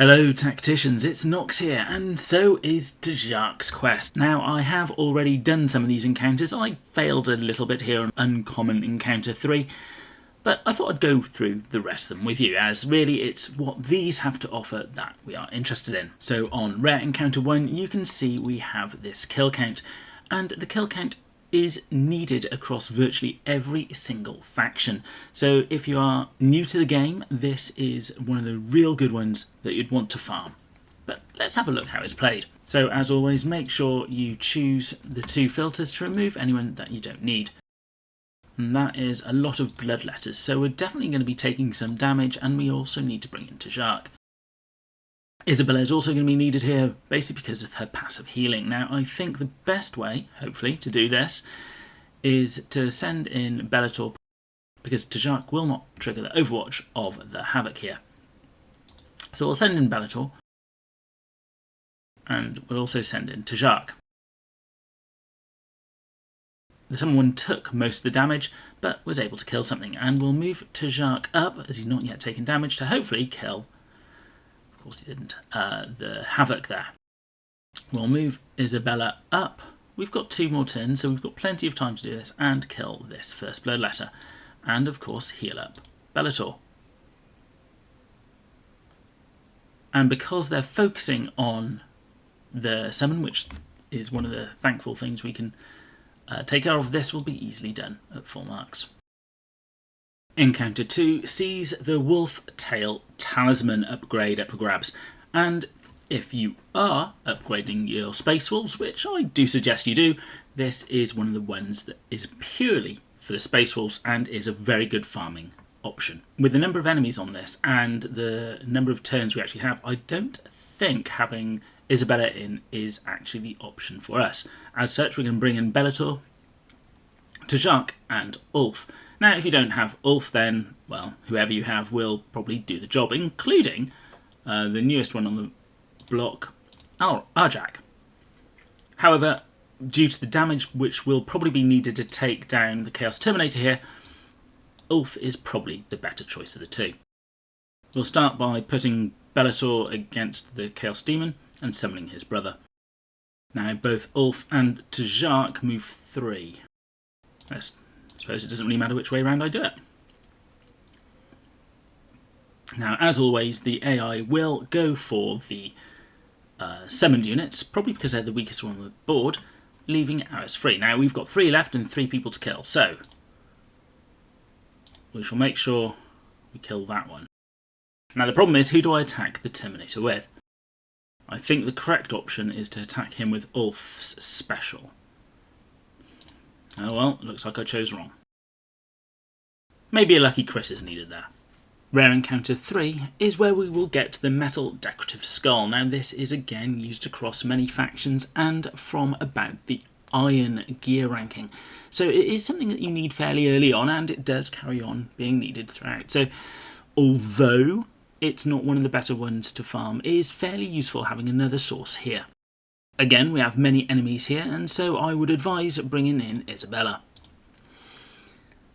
Hello tacticians, it's Nox here, and so is Tjark's quest. Now I have already done some of these encounters. I failed a little bit here on Uncommon Encounter 3, but I thought I'd go through the rest of them with you, as really it's what these have to offer that we are interested in. So on Rare Encounter 1 you can see we have this kill count, and the kill count is needed across virtually every single faction. So if you are new to the game, this is one of the real good ones that you'd want to farm. But let's have a look how it's played. So as always, make sure you choose the two filters to remove anyone that you don't need. And that is a lot of blood letters, so we're definitely going to be taking some damage, and we also need to bring in Tjark. Isabella is also going to be needed here, basically because of her passive healing. Now, I think the best way, hopefully, to do this is to send in Bellator, because Tjark will not trigger the overwatch of the Havoc here. So we'll send in Bellator, and we'll also send in Tjark. Someone took most of the damage, but was able to kill something, and we'll move Tjark up, as he's not yet taken damage, to hopefully kill. Of course he didn't. The Havoc there. We'll move Isabella up. We've got 2 more turns, so we've got plenty of time to do this and kill this first blood letter. And of course heal up Bellator. And because they're focusing on the summon, which is one of the thankful things we can take care of, this will be easily done at full marks. Encounter 2 sees the Wolf Tail Talisman upgrade up for grabs, and if you are upgrading your Space Wolves, which I do suggest you do, this is one of the ones that is purely for the Space Wolves and is a very good farming option. With the number of enemies on this and the number of turns we actually have, I don't think having Isabella in is actually the option for us. As such, we're going to bring in Bellator, Tjark and Ulf. Now, if you don't have Ulf, then, well, whoever you have will probably do the job, including the newest one on the block, Tjark. However, due to the damage which will probably be needed to take down the Chaos Terminator here, Ulf is probably the better choice of the two. We'll start by putting Bellator against the Chaos Demon and summoning his brother. Now, both Ulf and Tjark move 3. I suppose it doesn't really matter which way around I do it. Now, as always, the AI will go for the summoned units, probably because they're the weakest one on the board, leaving ours free. Now, we've got 3 left and 3 people to kill, so we shall make sure we kill that one. Now, the problem is, who do I attack the Terminator with? I think the correct option is to attack him with Ulf's special. Oh well, looks like I chose wrong. Maybe a lucky crit is needed there. Rare Encounter 3 is where we will get the Metal Decorative Skull. Now this is again used across many factions and from about the Iron gear ranking. So it is something that you need fairly early on, and it does carry on being needed throughout. So although it's not one of the better ones to farm, it is fairly useful having another source here. Again, we have many enemies here, and so I would advise bringing in Isabella.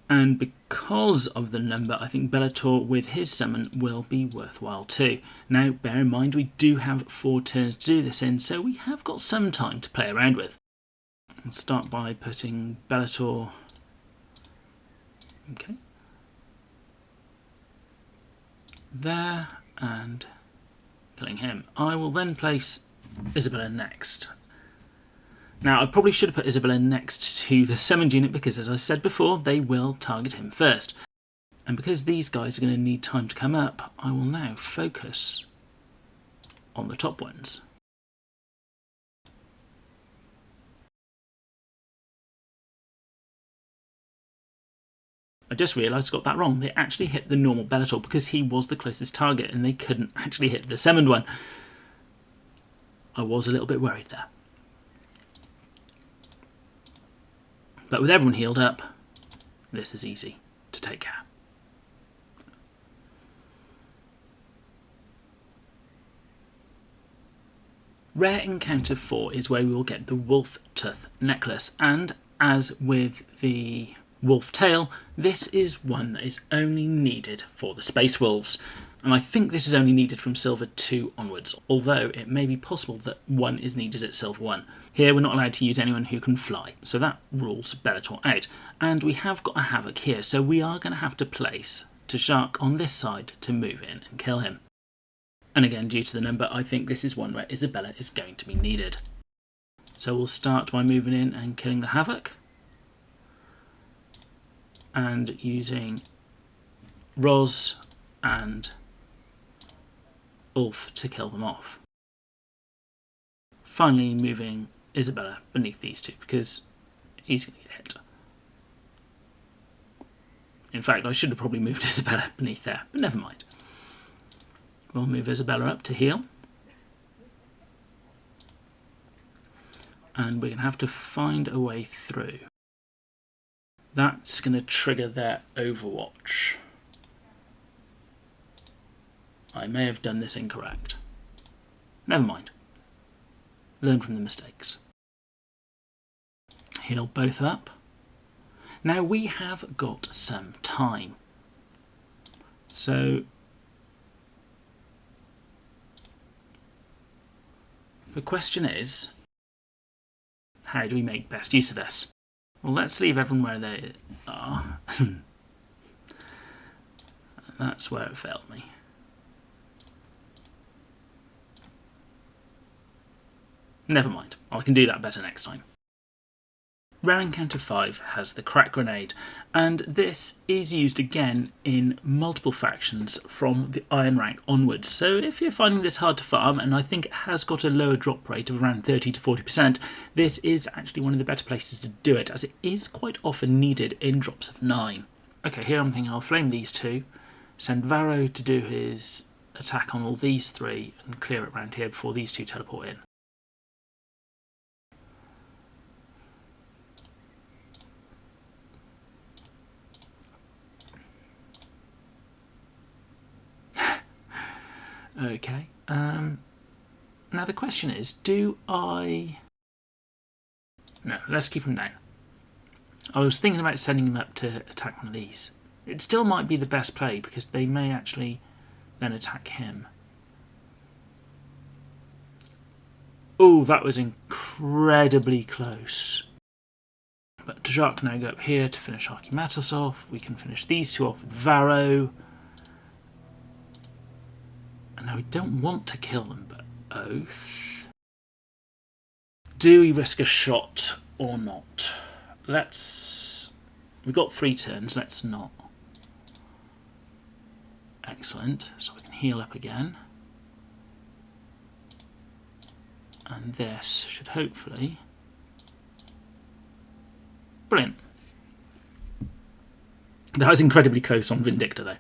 And because of the number, I think Bellator with his summon will be worthwhile too. Now, bear in mind, we do have 4 turns to do this in, so we have got some time to play around with. I'll start by putting Bellator... okay. There, and killing him. I will then place Isabella next. Now, I probably should have put Isabella next to the summoned unit because, as I've said before, they will target him first. And because these guys are going to need time to come up, I will now focus on the top ones. I just realised I got that wrong. They actually hit the normal Bellator because he was the closest target and they couldn't actually hit the summoned one. I was a little bit worried there. But with everyone healed up, this is easy to take care. Rare Encounter 4 is where we will get the Wolf Tooth Necklace, and as with the Wolf Tail, this is one that is only needed for the Space Wolves. And I think this is only needed from silver 2 onwards, although it may be possible that 1 is needed at silver 1. Here we're not allowed to use anyone who can fly, so that rules Bellator out. And we have got a Havoc here, so we are going to have to place Tjark on this side to move in and kill him. And again, due to the number, I think this is one where Isabella is going to be needed. So we'll start by moving in and killing the Havoc. And using Roz and Ulf to kill them off. Finally moving Isabella beneath these two because he's going to get hit. In fact, I should have probably moved Isabella beneath there, but never mind. We'll move Isabella up to heal. And we're going to have to find a way through. That's going to trigger their Overwatch. I may have done this incorrect. Never mind. Learn from the mistakes. Heal both up. Now we have got some time. So the question is, how do we make best use of this? Well, let's leave everyone where they are. That's where it failed me. Never mind, I can do that better next time. Rare Encounter 5 has the Crack Grenade, and this is used again in multiple factions from the Iron rank onwards. So if you're finding this hard to farm, and I think it has got a lower drop rate of around 30 to 40%, this is actually one of the better places to do it, as it is quite often needed in drops of 9. Okay, here I'm thinking I'll flame these two, send Varro to do his attack on all these three, and clear it around here before these two teleport in. Okay, now the question is, do I... No, let's keep him down. I was thinking about sending him up to attack one of these. It still might be the best play because they may actually then attack him. Oh, that was incredibly close. But Tjark can now go up here to finish Archimatos off. We can finish these two off with Varro. Now we don't want to kill them, but Oath. Do we risk a shot or not? We've got 3 turns, let's not. Excellent, so we can heal up again. And this should hopefully... Brilliant. That was incredibly close on Vindicta though.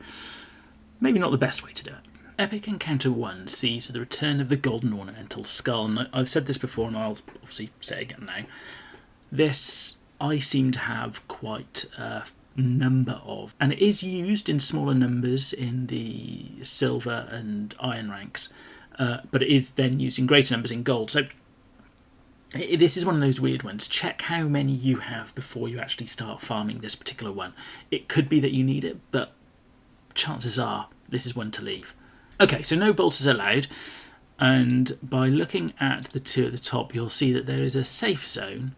Maybe not the best way to do it. Epic Encounter 1 sees the return of the Golden Ornamental Skull, and I've said this before and I'll obviously say it again now. This I seem to have quite a number of, and it is used in smaller numbers in the silver and iron ranks, but it is then used in greater numbers in gold. So this is one of those weird ones. Check how many you have before you actually start farming this particular one. It could be that you need it, but chances are this is one to leave. Okay, so no bolters allowed, and by looking at the two at the top, you'll see that there is a safe zone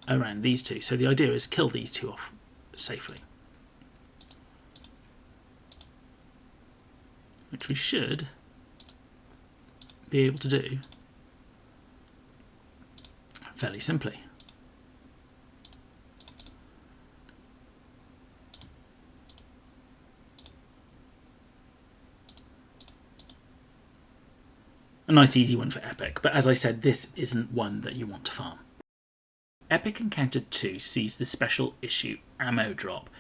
around these two. So the idea is kill these two off safely, which we should be able to do fairly simply. A nice easy one for Epic, but as I said, this isn't one that you want to farm. Epic Encounter 2 sees the special issue ammo drop.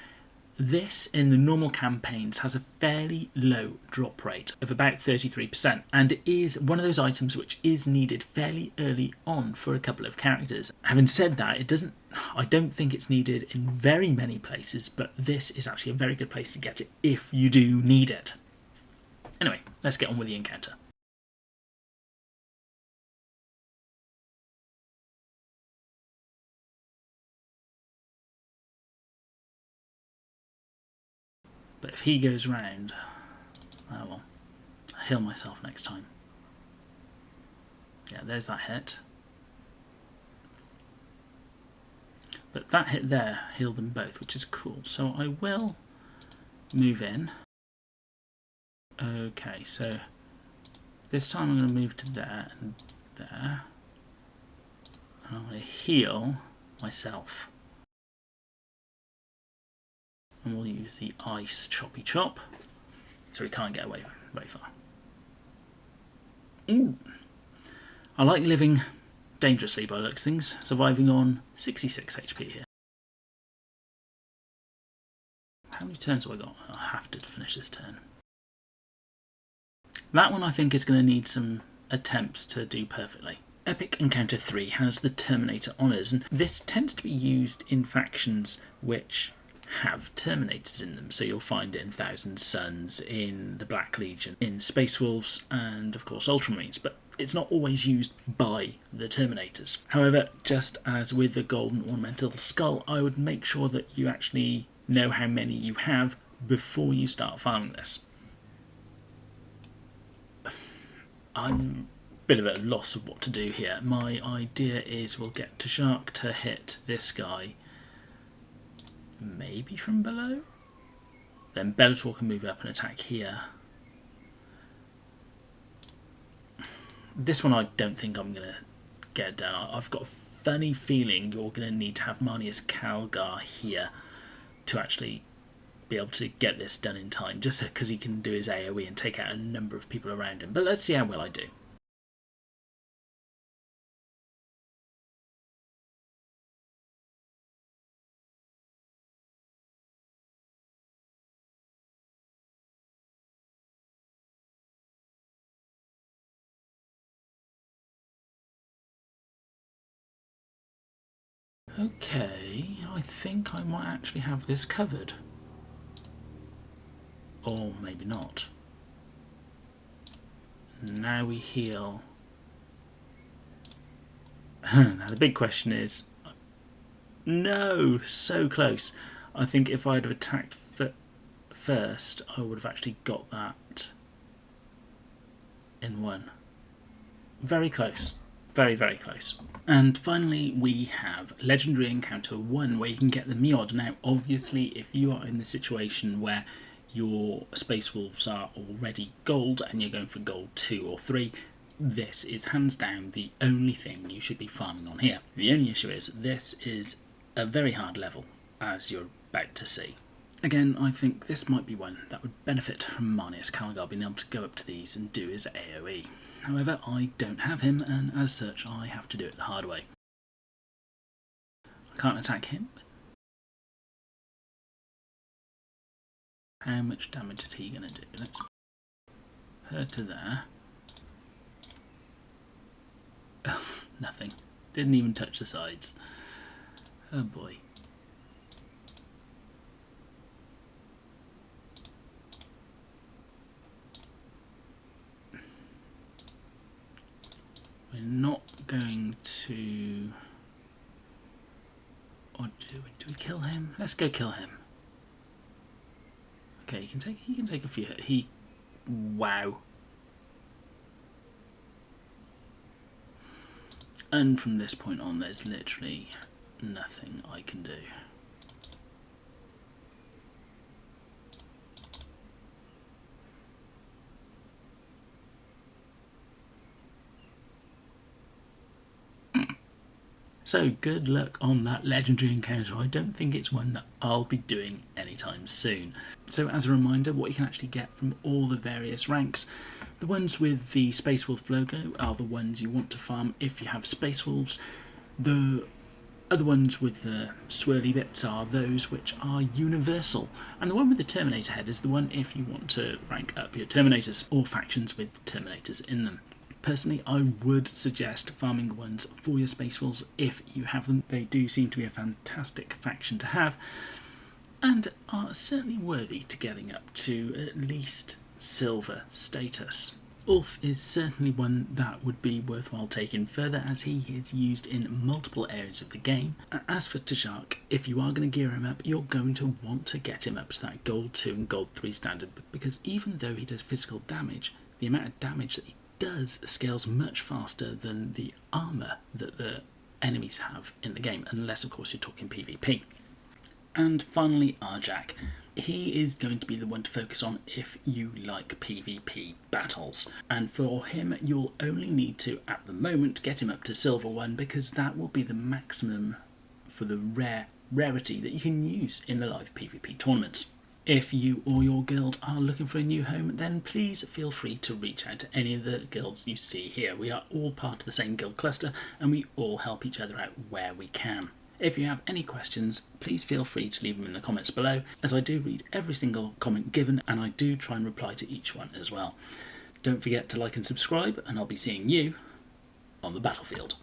This, in the normal campaigns, has a fairly low drop rate of about 33%, and is one of those items which is needed fairly early on for a couple of characters. Having said that, I don't think it's needed in very many places, but this is actually a very good place to get it if you do need it. Anyway, let's get on with the encounter. But if he goes round, oh well. heal myself next time. Yeah, there's that hit. But that hit there healed them both, which is cool. So I will move in. Okay, so this time I'm going to move to there and there. And I'm going to heal myself. And we'll use the ice choppy chop, so we can't get away very far. Ooh. I like living dangerously by the looks of things, surviving on 66 HP here. How many turns have I got? I have to finish this turn. That one I think is going to need some attempts to do perfectly. Epic Encounter 3 has the Terminator Honours, and this tends to be used in factions which have Terminators in them. So you'll find it in Thousand Suns, in the Black Legion, in Space Wolves, and of course Ultramarines, but it's not always used by the Terminators. However, just as with the Golden Ornamental Skull, I would make sure that you actually know how many you have before you start farming this. I'm a bit of a loss of what to do here. My idea is we'll get Tjark to hit this guy, maybe from below. Then Bellator can move up and attack here. This one I don't think I'm going to get done. I've got a funny feeling you're going to need to have Marneus Calgar here to actually be able to get this done in time, just because he can do his AoE and take out a number of people around him. But let's see how well I do. Okay, I think I might actually have this covered. Or maybe not. Now we heal. Now the big question is... No! So close. I think if I'd have attacked first, I would have actually got that in one. Very close. Very, very close. And finally, we have Legendary Encounter 1, where you can get the Meod. Now, obviously, if you are in the situation where your Space Wolves are already gold and you're going for gold 2 or 3, this is hands down the only thing you should be farming on here. The only issue is this is a very hard level, as you're about to see. Again, I think this might be one that would benefit from Marneus Calgar being able to go up to these and do his AoE. However, I don't have him, and as such, I have to do it the hard way. I can't attack him. How much damage is he going to do? Let's put her to there. Nothing. Didn't even touch the sides. Oh boy. We're not going to... Or do we kill him? Let's go kill him. Okay, he can take a few hits. Wow. And from this point on, there's literally nothing I can do. So good luck on that legendary encounter. I don't think it's one that I'll be doing anytime soon. So as a reminder, what you can actually get from all the various ranks, the ones with the Space Wolf logo are the ones you want to farm if you have Space Wolves. The other ones with the swirly bits are those which are universal. And the one with the Terminator head is the one if you want to rank up your Terminators or factions with Terminators in them. Personally, I would suggest farming the ones for your Space Wolves if you have them. They do seem to be a fantastic faction to have, and are certainly worthy to getting up to at least silver status. Ulf is certainly one that would be worthwhile taking further, as he is used in multiple areas of the game. As for Tjark, if you are going to gear him up, you're going to want to get him up to that gold 2 and gold 3 standard, because even though he does physical damage, the amount of damage that he does scales much faster than the armour that the enemies have in the game, unless of course you're talking PvP. And finally, Tjark. He is going to be the one to focus on if you like PvP battles. And for him, you'll only need to, at the moment, get him up to Silver 1, because that will be the maximum for the rarity that you can use in the live PvP tournaments. If you or your guild are looking for a new home, then please feel free to reach out to any of the guilds you see here. We are all part of the same guild cluster, and we all help each other out where we can. If you have any questions, please feel free to leave them in the comments below, as I do read every single comment given, and I do try and reply to each one as well. Don't forget to like and subscribe, and I'll be seeing you on the battlefield.